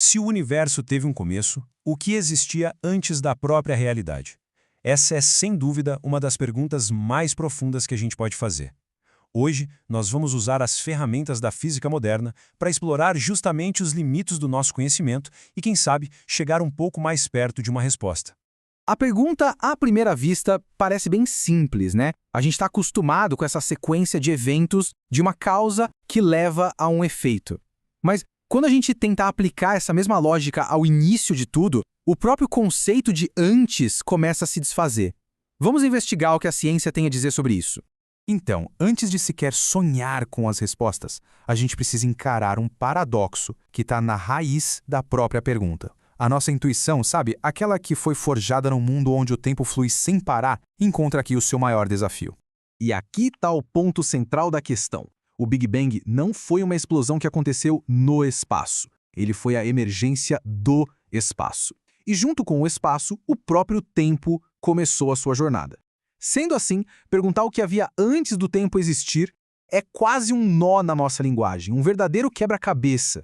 Se o universo teve um começo, o que existia antes da própria realidade? Essa é, sem dúvida, uma das perguntas mais profundas que a gente pode fazer. Hoje, nós vamos usar as ferramentas da física moderna para explorar justamente os limites do nosso conhecimento e, quem sabe, chegar um pouco mais perto de uma resposta. A pergunta, à primeira vista, parece bem simples, né? A gente está acostumado com essa sequência de eventos de uma causa que leva a um efeito. Mas quando a gente tentar aplicar essa mesma lógica ao início de tudo, o próprio conceito de antes começa a se desfazer. Vamos investigar o que a ciência tem a dizer sobre isso. Então, antes de sequer sonhar com as respostas, a gente precisa encarar um paradoxo que está na raiz da própria pergunta. A nossa intuição, sabe, aquela que foi forjada num mundo onde o tempo flui sem parar, encontra aqui o seu maior desafio. E aqui está o ponto central da questão. O Big Bang não foi uma explosão que aconteceu no espaço. Ele foi a emergência do espaço. E junto com o espaço, o próprio tempo começou a sua jornada. Sendo assim, perguntar o que havia antes do tempo existir é quase um nó na nossa linguagem, um verdadeiro quebra-cabeça.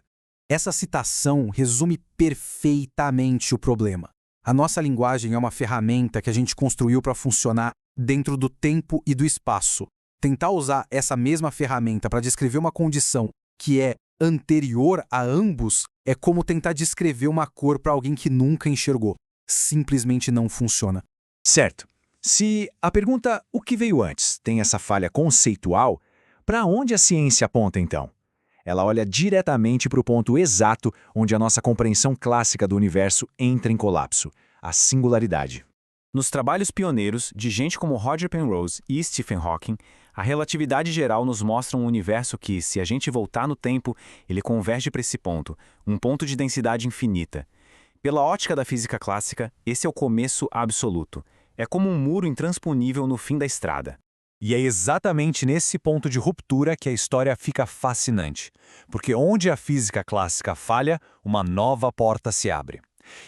Essa citação resume perfeitamente o problema. A nossa linguagem é uma ferramenta que a gente construiu para funcionar dentro do tempo e do espaço. Tentar usar essa mesma ferramenta para descrever uma condição que é anterior a ambos é como tentar descrever uma cor para alguém que nunca enxergou. Simplesmente não funciona. Certo. Se a pergunta "o que veio antes" tem essa falha conceitual, para onde a ciência aponta então? Ela olha diretamente para o ponto exato onde a nossa compreensão clássica do universo entra em colapso, a singularidade. Nos trabalhos pioneiros de gente como Roger Penrose e Stephen Hawking, a relatividade geral nos mostra um universo que, se a gente voltar no tempo, ele converge para esse ponto, um ponto de densidade infinita. Pela ótica da física clássica, esse é o começo absoluto. É como um muro intransponível no fim da estrada. E é exatamente nesse ponto de ruptura que a história fica fascinante, porque onde a física clássica falha, uma nova porta se abre.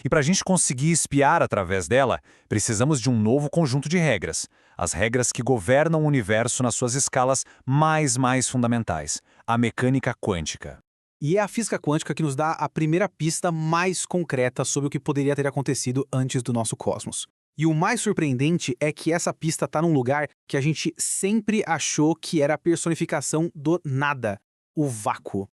E para a gente conseguir espiar através dela, precisamos de um novo conjunto de regras, as regras que governam o universo nas suas escalas mais fundamentais, a mecânica quântica. E é a física quântica que nos dá a primeira pista mais concreta sobre o que poderia ter acontecido antes do nosso cosmos. E o mais surpreendente é que essa pista está num lugar que a gente sempre achou que era a personificação do nada, o vácuo.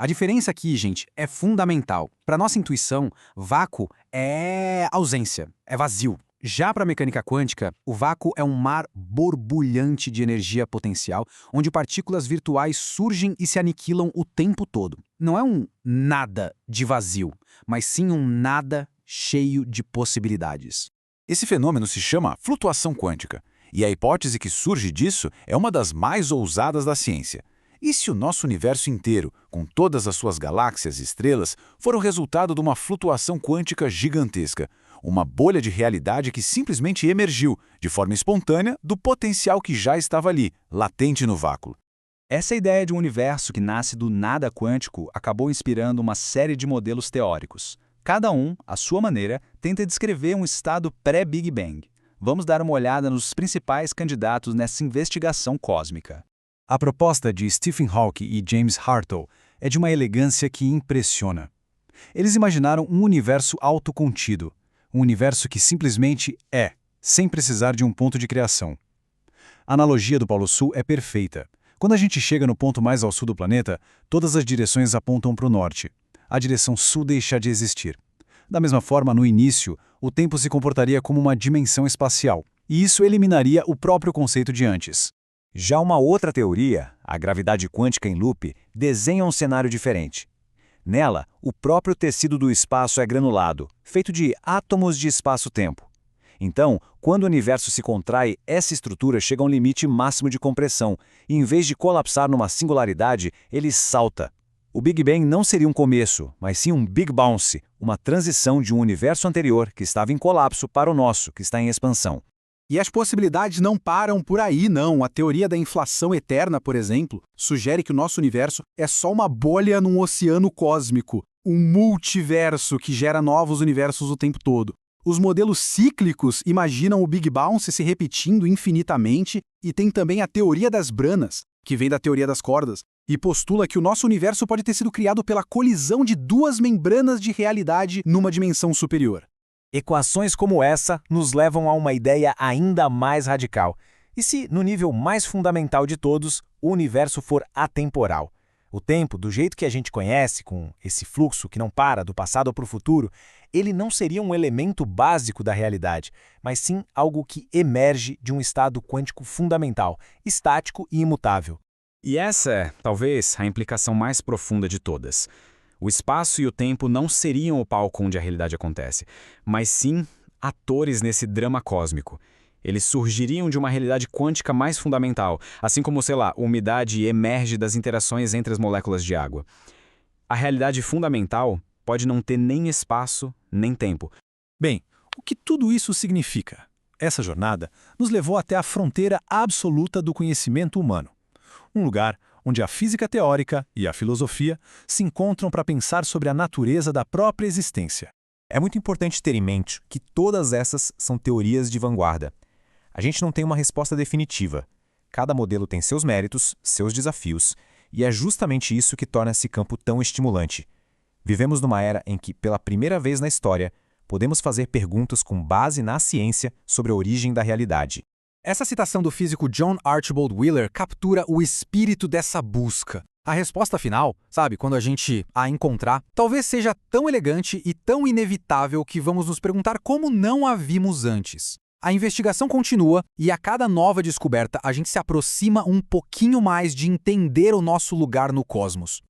A diferença aqui, gente, é fundamental. Para nossa intuição, vácuo é ausência, é vazio. Já para a mecânica quântica, o vácuo é um mar borbulhante de energia potencial, onde partículas virtuais surgem e se aniquilam o tempo todo. Não é um nada de vazio, mas sim um nada cheio de possibilidades. Esse fenômeno se chama flutuação quântica, e a hipótese que surge disso é uma das mais ousadas da ciência. E se o nosso universo inteiro, com todas as suas galáxias e estrelas, for o resultado de uma flutuação quântica gigantesca, uma bolha de realidade que simplesmente emergiu, de forma espontânea, do potencial que já estava ali, latente no vácuo? Essa ideia de um universo que nasce do nada quântico acabou inspirando uma série de modelos teóricos. Cada um, à sua maneira, tenta descrever um estado pré-Big Bang. Vamos dar uma olhada nos principais candidatos nessa investigação cósmica. A proposta de Stephen Hawking e James Hartle é de uma elegância que impressiona. Eles imaginaram um universo autocontido, um universo que simplesmente é, sem precisar de um ponto de criação. A analogia do Polo Sul é perfeita. Quando a gente chega no ponto mais ao sul do planeta, todas as direções apontam para o norte. A direção sul deixa de existir. Da mesma forma, no início, o tempo se comportaria como uma dimensão espacial, e isso eliminaria o próprio conceito de antes. Já uma outra teoria, a gravidade quântica em loop, desenha um cenário diferente. Nela, o próprio tecido do espaço é granulado, feito de átomos de espaço-tempo. Então, quando o universo se contrai, essa estrutura chega a um limite máximo de compressão, e em vez de colapsar numa singularidade, ele salta. O Big Bang não seria um começo, mas sim um Big Bounce, uma transição de um universo anterior que estava em colapso para o nosso, que está em expansão. E as possibilidades não param por aí, não. A teoria da inflação eterna, por exemplo, sugere que o nosso universo é só uma bolha num oceano cósmico, um multiverso que gera novos universos o tempo todo. Os modelos cíclicos imaginam o Big Bounce se repetindo infinitamente, e tem também a teoria das branas, que vem da teoria das cordas, e postula que o nosso universo pode ter sido criado pela colisão de duas membranas de realidade numa dimensão superior. Equações como essa nos levam a uma ideia ainda mais radical. E se, no nível mais fundamental de todos, o universo for atemporal? O tempo, do jeito que a gente conhece, com esse fluxo que não para do passado para o futuro, ele não seria um elemento básico da realidade, mas sim algo que emerge de um estado quântico fundamental, estático e imutável. E essa é, talvez, a implicação mais profunda de todas. O espaço e o tempo não seriam o palco onde a realidade acontece, mas sim atores nesse drama cósmico. Eles surgiriam de uma realidade quântica mais fundamental, assim como, sei lá, a umidade emerge das interações entre as moléculas de água. A realidade fundamental pode não ter nem espaço, nem tempo. Bem, o que tudo isso significa? Essa jornada nos levou até a fronteira absoluta do conhecimento humano. Um lugar onde a física teórica e a filosofia se encontram para pensar sobre a natureza da própria existência. É muito importante ter em mente que todas essas são teorias de vanguarda. A gente não tem uma resposta definitiva. Cada modelo tem seus méritos, seus desafios, e é justamente isso que torna esse campo tão estimulante. Vivemos numa era em que, pela primeira vez na história, podemos fazer perguntas com base na ciência sobre a origem da realidade. Essa citação do físico John Archibald Wheeler captura o espírito dessa busca. A resposta final, sabe, quando a gente a encontrar, talvez seja tão elegante e tão inevitável que vamos nos perguntar como não a vimos antes. A investigação continua e a cada nova descoberta a gente se aproxima um pouquinho mais de entender o nosso lugar no cosmos.